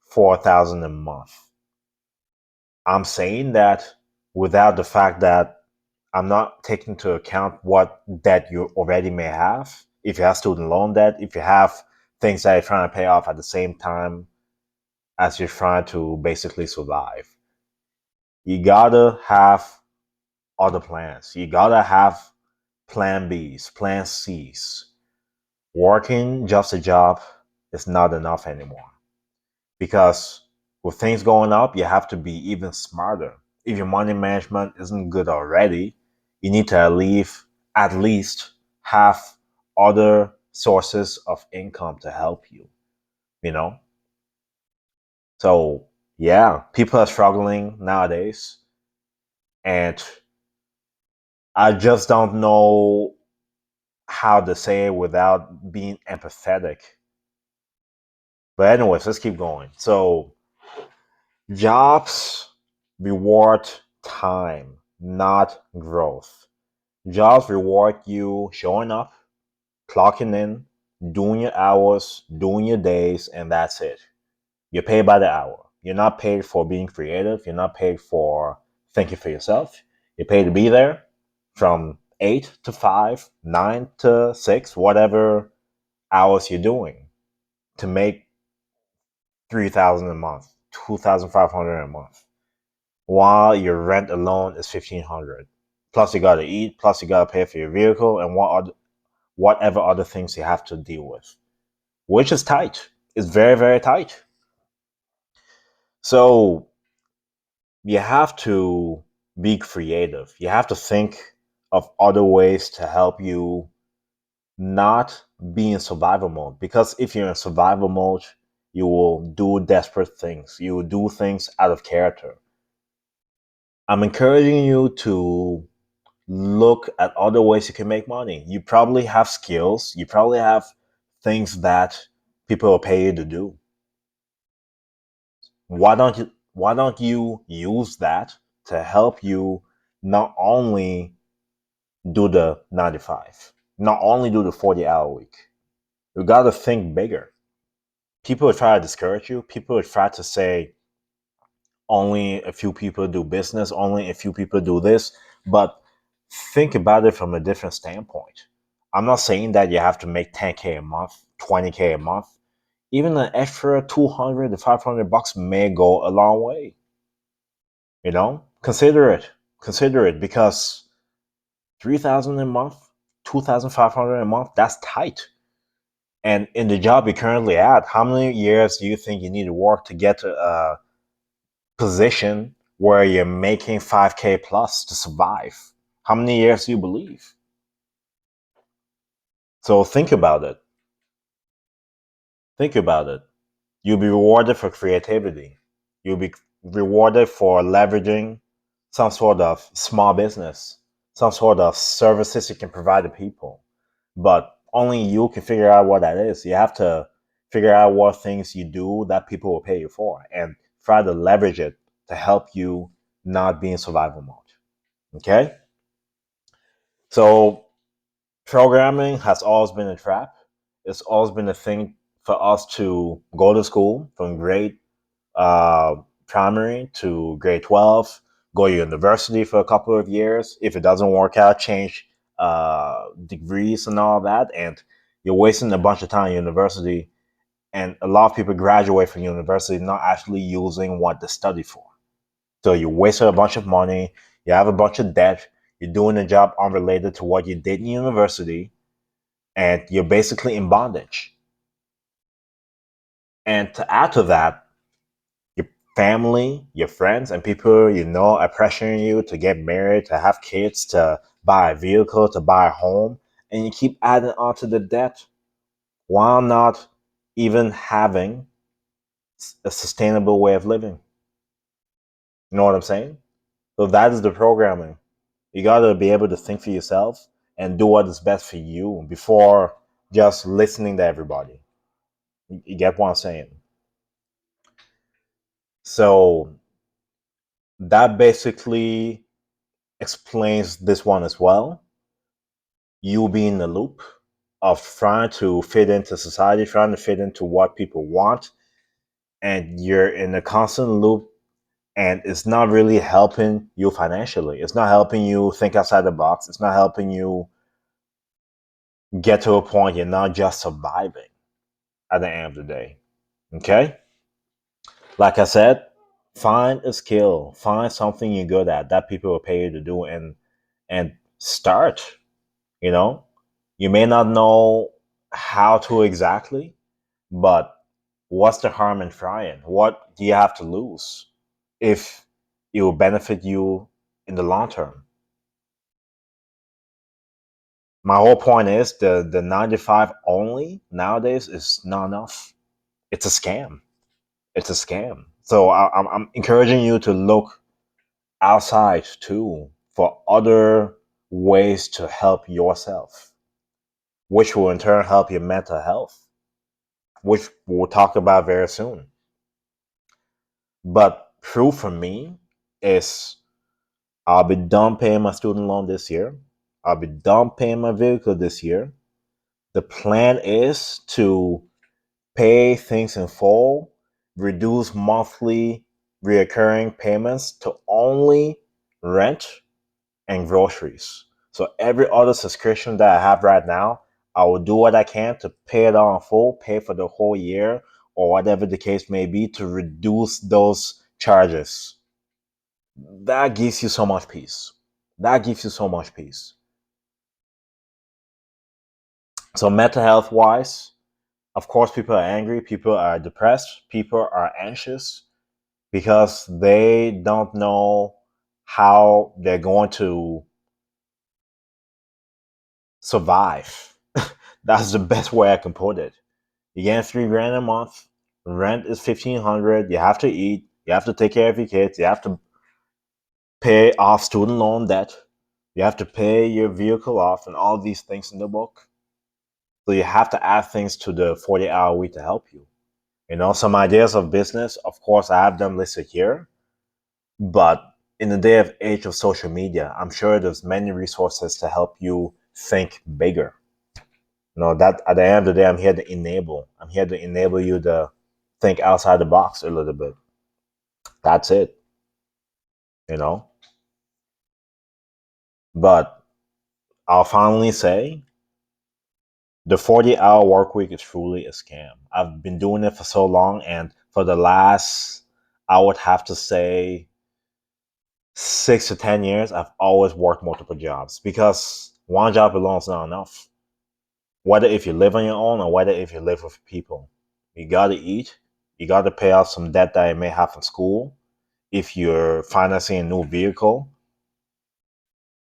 4,000 a month. I'm saying that without the fact that I'm not taking into account what debt you already may have. If you have student loan debt, if you have things that you're trying to pay off at the same time as you're trying to basically survive, you gotta have other plans. You gotta have plan Bs, plan Cs. Working just a job is not enough anymore because with things going up, you have to be even smarter. If your money management isn't good already, you need to at least have other sources of income to help you, you know? So, yeah, people are struggling nowadays, and I just don't know how to say it without being empathetic. But, anyways, let's keep going. So, jobs reward time, not growth. Jobs reward you showing up, clocking in, doing your hours, doing your days, and that's it. You're paid by the hour. You're not paid for being creative. You're not paid for thinking for yourself. You're paid to be there from 8 to 5, 9 to 6, whatever hours you're doing to make 3,000 a month, 2,500 a month, while your rent alone is 1,500. Plus you gotta eat, plus you gotta pay for your vehicle and whatever other things you have to deal with, which is tight. It's very, very tight. So you have to be creative. You have to think of other ways to help you not be in survival mode. Because if you're in survival mode, you will do desperate things. You will do things out of character. I'm encouraging you to look at other ways you can make money. You probably have skills. You probably have things that people will pay you to do. Why don't you use that to help you not only do the 95, not only do the 40-hour week. You got to think bigger. People will try to discourage you. People will try to say only a few people do business, only a few people do this, but think about it from a different standpoint. I'm not saying that you have to make 10K a month, 20K a month. Even an extra 200 to 500 bucks may go a long way. Consider it. Consider it because 3,000 a month, 2,500 a month, that's tight. And in the job you're currently at, how many years do you think you need to work to get to a position where you're making 5K plus to survive? How many years do you believe? So think about it. Think about it. You'll be rewarded for creativity. You'll be rewarded for leveraging some sort of small business, some sort of services you can provide to people. But only you can figure out what that is. You have to figure out what things you do that people will pay you for and try to leverage it to help you not be in survival mode. Okay? So programming has always been a trap. It's always been a thing for us to go to school from grade uh, primary to grade 12, go to university for a couple of years. If it doesn't work out, change degrees and all that. And you're wasting a bunch of time in university. And a lot of people graduate from university not actually using what they study for. So you wasted a bunch of money, you have a bunch of debt, you're doing a job unrelated to what you did in university, and you're basically in bondage. And to add to that, your family, your friends, and people you know are pressuring you to get married, to have kids, to buy a vehicle, to buy a home, and you keep adding on to the debt while not even having a sustainable way of living. You know what I'm saying? So that is the programming. You got to be able to think for yourself and do what is best for you before just listening to everybody. You get what I'm saying? So that basically explains this one as well. You be in the loop of trying to fit into society, trying to fit into what people want, and you're in a constant loop, and it's not really helping you financially. It's not helping you think outside the box. It's not helping you get to a point you're not just surviving at the end of the day. Okay? Like I said, find a skill, find something you're good at that people will pay you to do, and start. You know, you may not know how to exactly, but what's the harm in trying? What do you have to lose if it will benefit you in the long term? My whole point is the 95 only nowadays is not enough. It's a scam. It's a scam. So I'm encouraging you to look outside too for other ways to help yourself, which will in turn help your mental health, which we'll talk about very soon. But proof for me is I'll be done paying my student loan this year. I'll be done paying my vehicle this year. The plan is to pay things in full, reduce monthly reoccurring payments to only rent and groceries. So every other subscription that I have right now, I will do what I can to pay it all in full, pay for the whole year, or whatever the case may be, to reduce those charges. That gives you so much peace. That gives you so much peace. So mental health wise, of course, people are angry, people are depressed, people are anxious because they don't know how they're going to survive. That's the best way I can put it. You get $3 grand a month. Rent is 1,500. You have to eat. You have to take care of your kids. You have to pay off student loan debt. You have to pay your vehicle off, and all these things in the book. So you have to add things to the 40-hour week to help you. You know, some ideas of business. Of course, I have them listed here. But in the day of age of social media, I'm sure there's many resources to help you think bigger. You know, that at the end of the day, I'm here to enable. I'm here to enable you to think outside the box a little bit. That's it, you know. But I'll finally say the 40-hour work week is truly a scam. I've been doing it for so long, and for the last, I would have to say, 6 to 10 years, I've always worked multiple jobs because one job alone is not enough. Whether if you live on your own or whether if you live with people, you gotta eat, you gotta pay off some debt that you may have from school. If you're financing a new vehicle,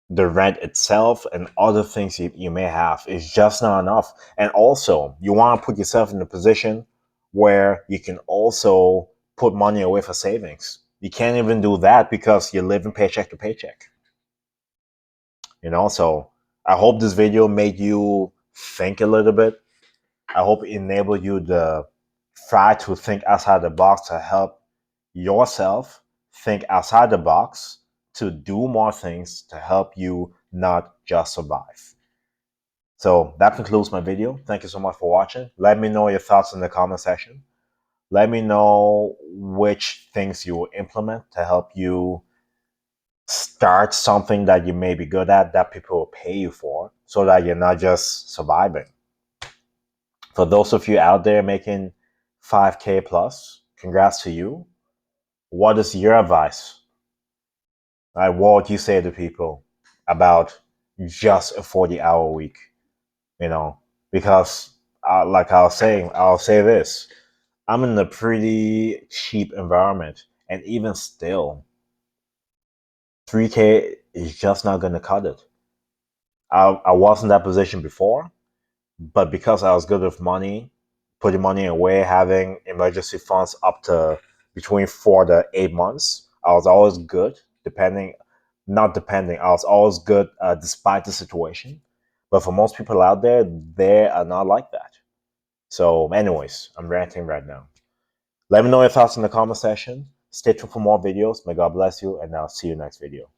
the rent itself and other things you may have is just not enough. And also, you want to put yourself in a position where you can also put money away for savings. You can't even do that because you're living paycheck to paycheck. You know, so I hope this video made you think a little bit. I hope it enabled you to try to think outside the box to help yourself think outside the box to do more things to help you not just survive. So that concludes my video. Thank you so much for watching. Let me know your thoughts in the comment section. Let me know which things you will implement to help you start something that you may be good at that people will pay you for so that you're not just surviving. For those of you out there making 5K plus, congrats to you. What is your advice? Like, what would you say to people about just a 40-hour week? You know, because like I was saying, I'll say this. I'm in a pretty cheap environment, and even still, 3K is just not going to cut it. I was in that position before, but because I was good with money, putting money away, having emergency funds up to between 4 to 8 months, I was always good, I was always good despite the situation. But for most people out there, they are not like that. So, anyways, I'm ranting right now. Let me know your thoughts in the comment section. Stay tuned for more videos. May God bless you, and I'll see you next video.